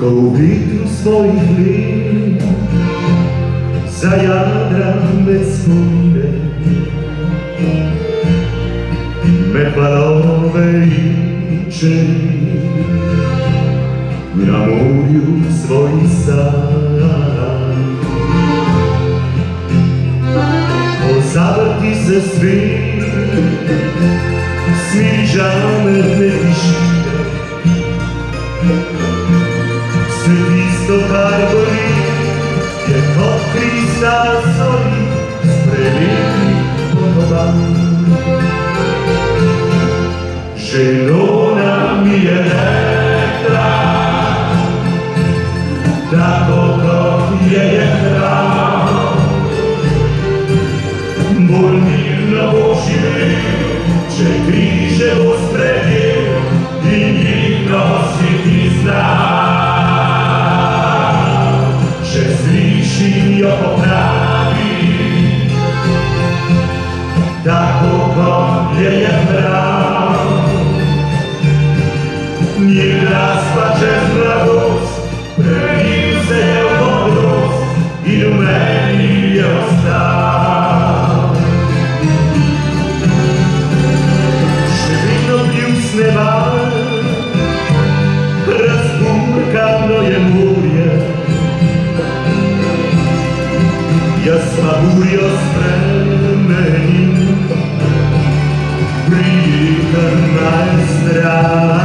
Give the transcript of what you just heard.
Ko u vitru svojih lin za Jadran me spomine, me hvalove i čeri na morju svoj san. Zavrti se sviđane tišine, Svetisto karboni je kod Hrista zori spremili podoban. Žena mi je rekla, tako kot je hram, bolj mirno bo živel, če križe bo sprejel in jih nosi ti znak. Če slišim jo popravi, tako kot je prav, njen glas pa čez mladost prelil se je v modrost in v meni je ostal. Še vedno pljusne val, razburkano je morje, jaz pa burjo spremenim, prijetno najzdrav.